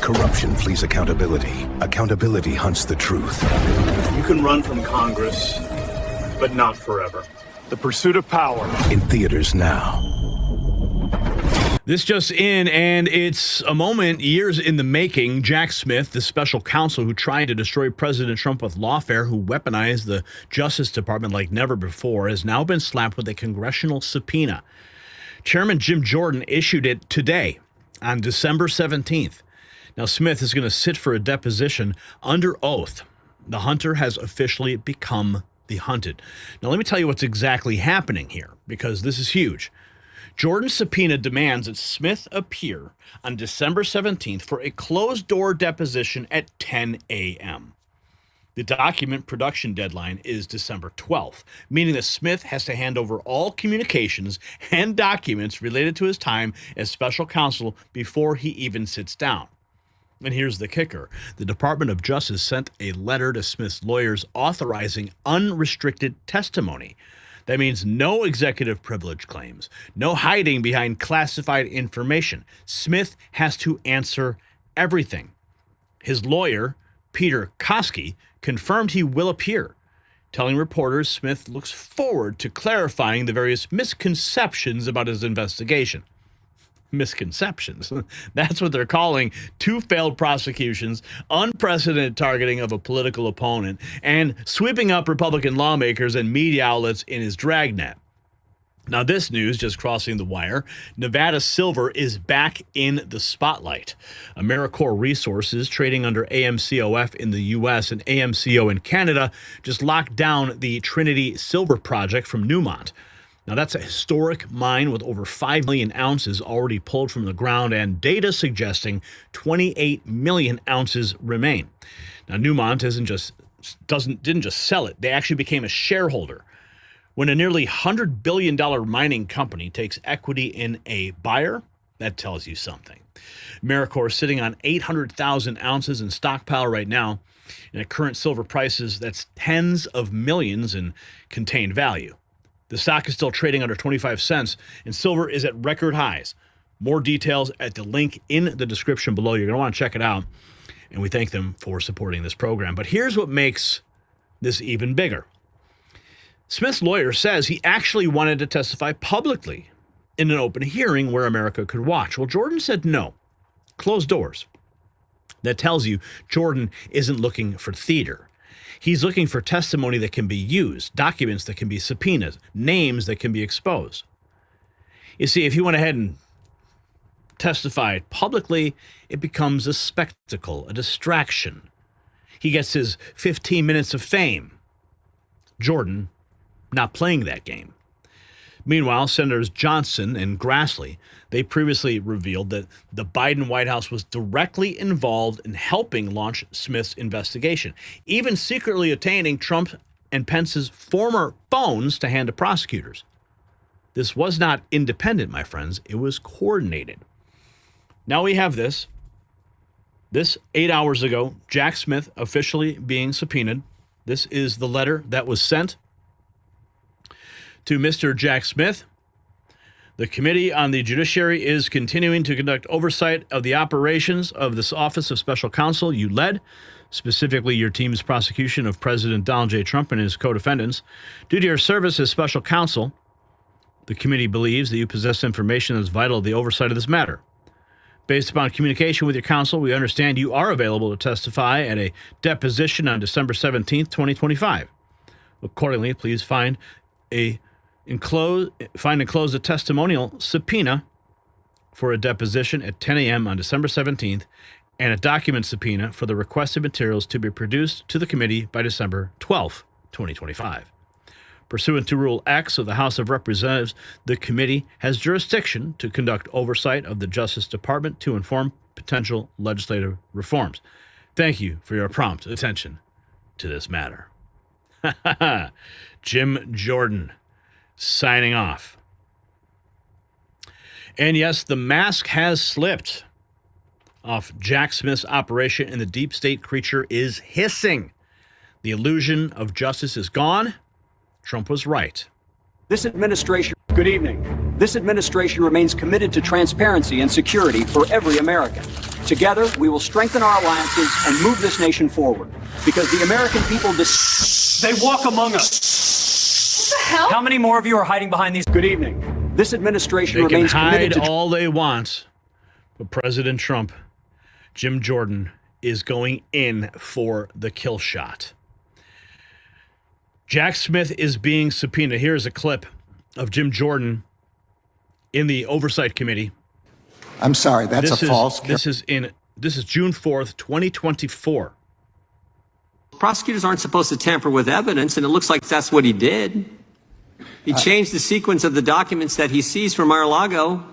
Corruption flees accountability. Accountability hunts the truth. You can run from Congress, but not forever. The pursuit of power. In theaters now. This just in, and it's a moment years in the making. Jack Smith, the special counsel who tried to destroy President Trump with lawfare, who weaponized the Justice Department like never before, has now been slapped with a congressional subpoena. Chairman Jim Jordan issued it today on December 17th. Now, Smith is going to sit for a deposition under oath. The hunter has officially become the hunted. Now, let me tell you what's exactly happening here, because this is huge. Jordan's subpoena demands that Smith appear on December 17th for a closed-door deposition at 10 a.m. The document production deadline is December 12th, meaning that Smith has to hand over all communications and documents related to his time as special counsel before he even sits down. And here's the kicker. The Department of Justice sent a letter to Smith's lawyers authorizing unrestricted testimony. That means no executive privilege claims, no hiding behind classified information. Smith has to answer everything. His lawyer, Peter Kosky, confirmed he will appear, telling reporters Smith looks forward to clarifying the various misconceptions about his investigation. Misconceptions. That's what they're calling two failed prosecutions, unprecedented targeting of a political opponent, and sweeping up Republican lawmakers and media outlets in his dragnet. Now, this news just crossing the wire. Nevada silver is back in the spotlight. AmeriCorps Resources, trading under AMCOF in the U.S. and AMCO in Canada, just locked down the Trinity Silver Project from Newmont. Now, that's a historic mine with over 5 million ounces already pulled from the ground, and data suggesting 28 million ounces remain. Now, Newmont didn't just sell it. They actually became a shareholder. When a nearly $100 billion mining company takes equity in a buyer, that tells you something. AmeriCorps is sitting on 800,000 ounces in stockpile right now. And at current silver prices, that's tens of millions in contained value. The stock is still trading under 25 cents, and silver is at record highs. More details at the link in the description below. You're going to want to check it out, and we thank them for supporting this program. But here's what makes this even bigger. Smith's lawyer says he actually wanted to testify publicly in an open hearing where America could watch. Well, Jordan said no. Closed doors. That tells you Jordan isn't looking for theater. He's looking for testimony that can be used, documents that can be subpoenaed, names that can be exposed. You see, if he went ahead and testified publicly, it becomes a spectacle, a distraction. He gets his 15 minutes of fame. Jordan not playing that game. Meanwhile, Senators Johnson and Grassley, they previously revealed that the Biden White House was directly involved in helping launch Smith's investigation, even secretly obtaining Trump and Pence's former phones to hand to prosecutors. This was not independent, my friends. It was coordinated. Now we have this. This 8 hours ago, Jack Smith officially being subpoenaed. This is the letter that was sent to Mr. Jack Smith. The Committee on the Judiciary is continuing to conduct oversight of the operations of this Office of Special Counsel you led, specifically your team's prosecution of President Donald J. Trump and his co-defendants. Due to your service as special counsel, the committee believes that you possess information that is vital to the oversight of this matter. Based upon communication with your counsel, we understand you are available to testify at a deposition on December 17th, 2025. Accordingly, please find enclosed a testimonial subpoena for a deposition at 10 a.m. on December 17th and a document subpoena for the requested materials to be produced to the committee by December 12th, 2025. Pursuant to Rule X of the House of Representatives, the committee has jurisdiction to conduct oversight of the Justice Department to inform potential legislative reforms. Thank you for your prompt attention to this matter. Jim Jordan signing off. And yes, the mask has slipped off Jack Smith's operation, and the deep state creature is hissing. The illusion of justice is gone. Trump was right. This administration, Good evening. this administration remains committed to transparency and security for every American. Together, we will strengthen our alliances and move this nation forward. Because the American people, they walk among us. What the hell? How many more of you are hiding behind these? Good evening. This administration remains committed to... They can hide all they want, but President Trump, Jim Jordan, is going in for the kill shot. Jack Smith is being subpoenaed. Here's a clip of Jim Jordan in the Oversight Committee. I'm sorry, that's a false... This is June 4th, 2024. Prosecutors aren't supposed to tamper with evidence, and it looks like that's what he did. He changed the sequence of the documents that he seized from Mar-a-Lago.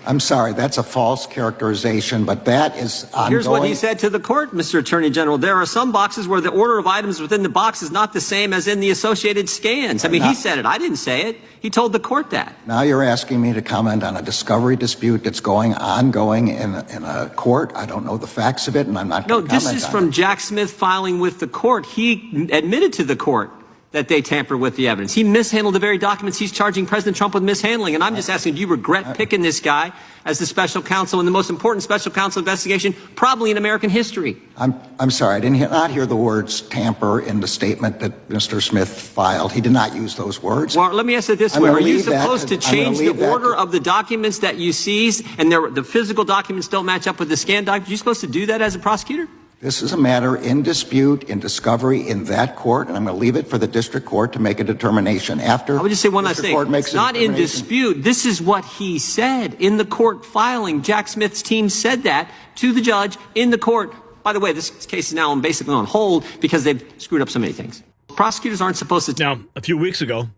I'm sorry, that's a false characterization, but that is ongoing. Here's what he said to the court, Mr. Attorney General. There are some boxes where the order of items within the box is not the same as in the associated scans. I mean, he said it. I didn't say it. He told the court that. Now you're asking me to comment on a discovery dispute that's ongoing in a court. I don't know the facts of it, and I'm not going to comment on it. No, this is from Jack Smith filing with the court. He admitted to the court that they tampered with the evidence. He mishandled the very documents he's charging President Trump with mishandling. And I'm just asking, do you regret picking this guy as the special counsel in the most important special counsel investigation probably in American history? I'm sorry, I did not hear the words tamper in the statement that Mr. Smith filed. He did not use those words. Well, let me ask it this way. Are you supposed to change the order of the documents that you seize, and the physical documents don't match up with the scanned documents? Are you supposed to do that as a prosecutor? This is a matter in dispute, in discovery in that court, and I'm going to leave it for the district court to make a determination after. I would just say one last thing. It's not in dispute. This is what he said in the court filing. Jack Smith's team said that to the judge in the court. By the way, this case is now basically on hold because they've screwed up so many things. Prosecutors aren't supposed to... Now, a few weeks ago,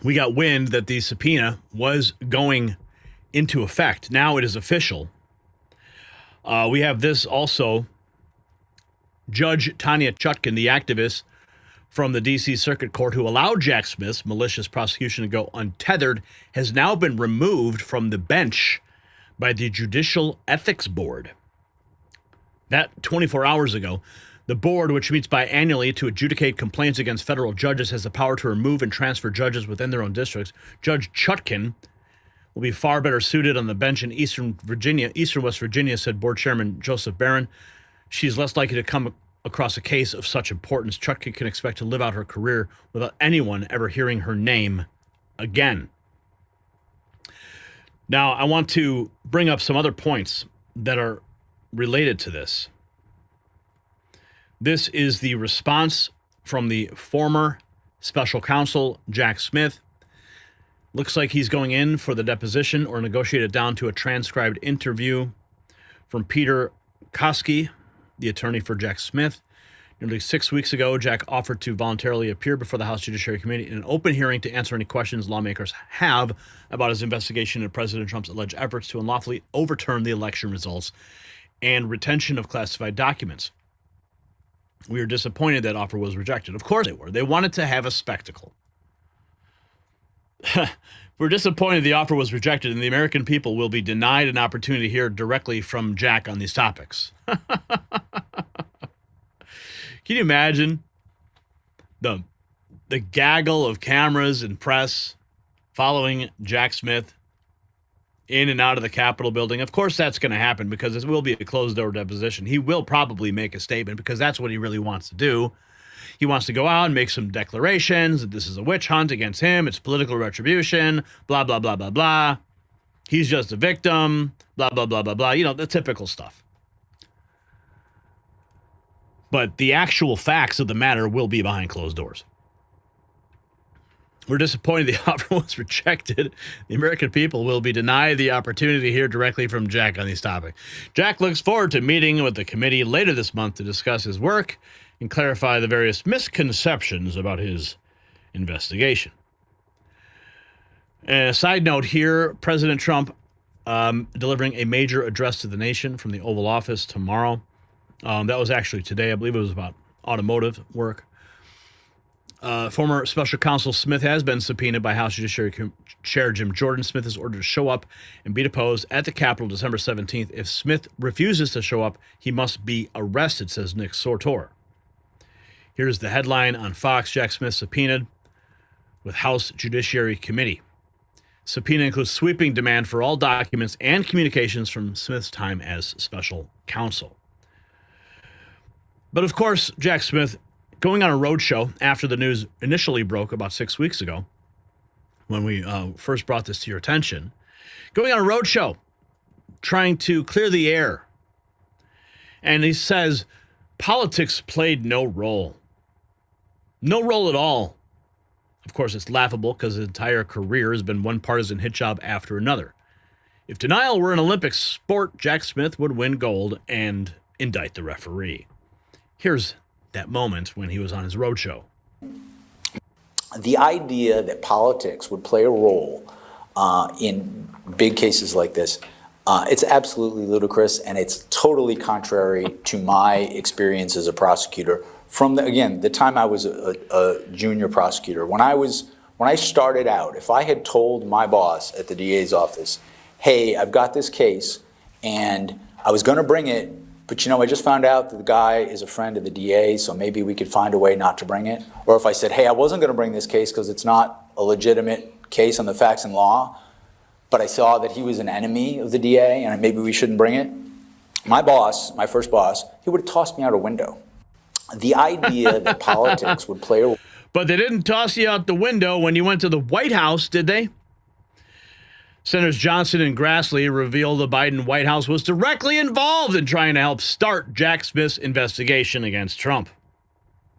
we got wind that the subpoena was going into effect. Now it is official. We have this also... Judge Tanya Chutkan, the activist from the D.C. Circuit Court who allowed Jack Smith's malicious prosecution to go untethered, has now been removed from the bench by the Judicial Ethics Board. That 24 hours ago, the board, which meets biannually to adjudicate complaints against federal judges, has the power to remove and transfer judges within their own districts. Judge Chutkan will be far better suited on the bench in Eastern West Virginia, said Board Chairman Joseph Barron. She's less likely to come across a case of such importance. Chutkan can expect to live out her career without anyone ever hearing her name again. Now, I want to bring up some other points that are related to this. This is the response from the former special counsel, Jack Smith. Looks like he's going in for the deposition or negotiated down to a transcribed interview from Peter Kosky, the attorney for Jack Smith. Nearly 6 weeks ago, Jack offered to voluntarily appear before the House Judiciary Committee in an open hearing to answer any questions lawmakers have about his investigation into President Trump's alleged efforts to unlawfully overturn the election results and retention of classified documents. We are disappointed that offer was rejected. Of course they were. They wanted to have a spectacle. We're disappointed the offer was rejected, and the American people will be denied an opportunity to hear directly from Jack on these topics. Can you imagine the gaggle of cameras and press following Jack Smith in and out of the Capitol building? Of course that's going to happen because it will be a closed-door deposition. He will probably make a statement because that's what he really wants to do. He wants to go out and make some declarations that this is a witch hunt against him. It's political retribution, blah, blah, blah, blah, blah. He's just a victim, blah, blah, blah, blah, blah. You know, the typical stuff. But the actual facts of the matter will be behind closed doors. We're disappointed the offer was rejected. The American people will be denied the opportunity to hear directly from Jack on these topics. Jack looks forward to meeting with the committee later this month to discuss his work and clarify the various misconceptions about his investigation. A side note here, President Trump delivering a major address to the nation from the Oval Office tomorrow. That was actually today. I believe it was about automotive work. Former Special Counsel Smith has been subpoenaed by House Judiciary Chair Jim Jordan. Smith is ordered to show up and be deposed at the Capitol December 17th. If Smith refuses to show up, he must be arrested, says Nick Sortor. Here's the headline on Fox: Jack Smith subpoenaed with House Judiciary Committee. Subpoena includes sweeping demand for all documents and communications from Smith's time as special counsel. But of course, Jack Smith, going on a roadshow after the news initially broke about 6 weeks ago, when we first brought this to your attention, going on a roadshow, trying to clear the air. And he says, politics played no role. No role at all. Of course, it's laughable because his entire career has been one partisan hit job after another. If denial were an Olympic sport, Jack Smith would win gold and indict the referee. Here's that moment when he was on his roadshow. The idea that politics would play a role in big cases like this, it's absolutely ludicrous, and it's totally contrary to my experience as a prosecutor from the time I was a junior prosecutor. When I started out, if I had told my boss at the DA's office, hey, I've got this case and I was going to bring it, but I just found out that the guy is a friend of the DA, so maybe we could find a way not to bring it. Or if I said, hey, I wasn't going to bring this case because it's not a legitimate case on the facts and law, but I saw that he was an enemy of the DA and maybe we shouldn't bring it, my boss, my first boss, he would have tossed me out a window. The idea that politics would play a role. But they didn't toss you out the window when you went to the White House, did they? Senators Johnson and Grassley revealed the Biden White House was directly involved in trying to help start Jack Smith's investigation against Trump.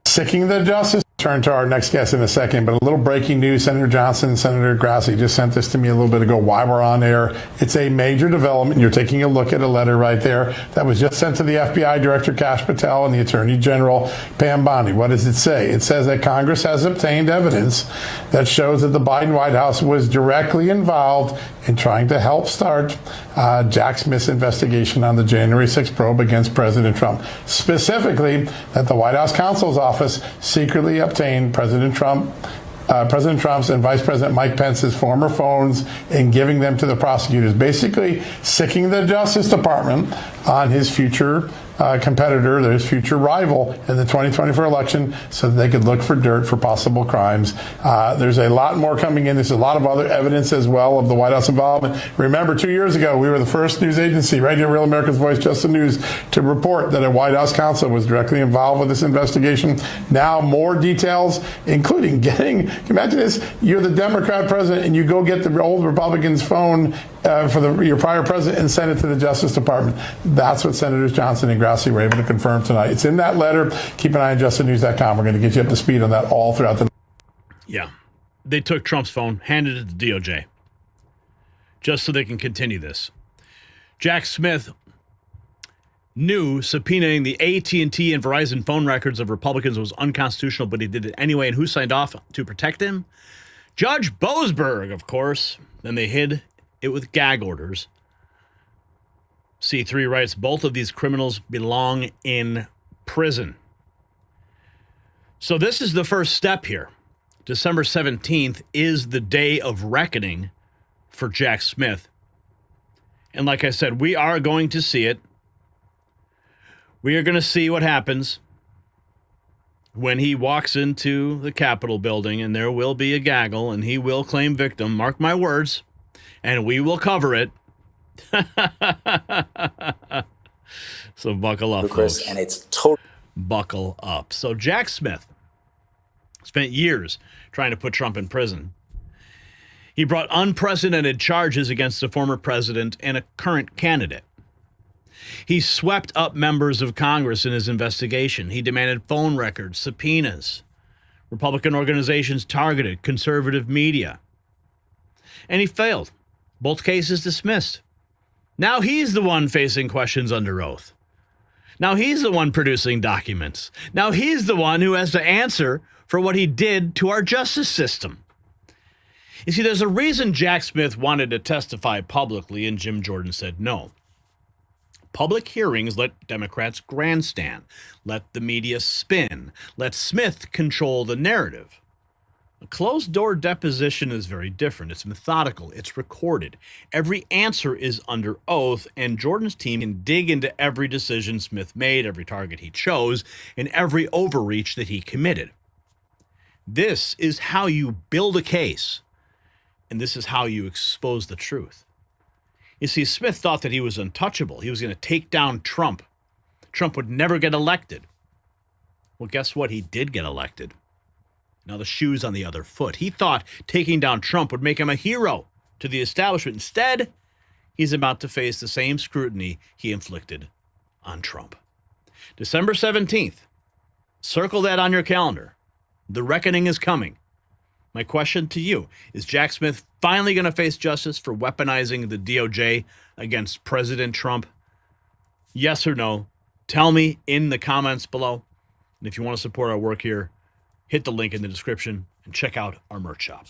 Sicking the justice. Turn to our next guest in a second, but a little breaking news. Senator Johnson and Senator Grassley just sent this to me a little bit ago while we're on air. It's a major development. You're taking a look at a letter right there that was just sent to the FBI Director Kash Patel and the Attorney General Pam Bondi. What does it say? It says that Congress has obtained evidence that shows that the Biden White House was directly involved in trying to help start Jack Smith's investigation on the January 6th probe against President Trump. Specifically, that the White House counsel's office secretly obtained President Trump's and Vice President Mike Pence's former phones and giving them to the prosecutors, basically sicking the Justice Department on his future competitor, his future rival in the 2024 election, so that they could look for dirt for possible crimes. There's a lot more coming in. There's a lot of other evidence as well of the White House involvement. Remember, 2 years ago, we were the first news agency, right here, Real America's Voice, Just the News, to report that a White House counsel was directly involved with this investigation. Now, more details, including imagine this, you're the Democrat president and you go get the old Republican's phone for your prior president and send it to the Justice Department. That's what Senators Johnson and Grassley were able to confirm tonight. It's in that letter. Keep an eye on justthenews.com. We're going to get you up to speed on that all throughout the night. Yeah. They took Trump's phone, handed it to the DOJ, just so they can continue this. Jack Smith knew subpoenaing the AT&T and Verizon phone records of Republicans was unconstitutional, but he did it anyway. And who signed off to protect him? Judge Boasberg, of course. Then they hid it with gag orders. C3 writes, both of these criminals belong in prison. So this is the first step here. December 17th is the day of reckoning for Jack Smith. And like I said, we are going to see it. We are going to see what happens when he walks into the Capitol building, and there will be a gaggle, and he will claim victim. Mark my words. And we will cover it. So buckle up, Chris, folks. and it's total. Buckle up. So Jack Smith spent years trying to put Trump in prison. He brought unprecedented charges against the former president and a current candidate. He swept up members of Congress in his investigation. He demanded phone records, subpoenas. Republican organizations targeted conservative media. And he failed. Both cases dismissed. Now he's the one facing questions under oath. Now he's the one producing documents. Now he's the one who has to answer for what he did to our justice system. You see, there's a reason Jack Smith wanted to testify publicly and Jim Jordan said no. Public hearings let Democrats grandstand, let the media spin, let Smith control the narrative. A closed-door deposition is very different. It's methodical. It's recorded. Every answer is under oath, and Jordan's team can dig into every decision Smith made, every target he chose, and every overreach that he committed. This is how you build a case. And this is how you expose the truth. You see, Smith thought that he was untouchable. He was going to take down Trump. Trump would never get elected. Well, guess what? He did get elected. Now the shoe's on the other foot. He thought taking down Trump would make him a hero to the establishment. Instead, he's about to face the same scrutiny he inflicted on Trump. December 17th. Circle that on your calendar. The reckoning is coming. My question to you, is Jack Smith finally going to face justice for weaponizing the DOJ against President Trump? Yes or no? Tell me in the comments below. And if you want to support our work here, hit the link in the description and check out our merch shop.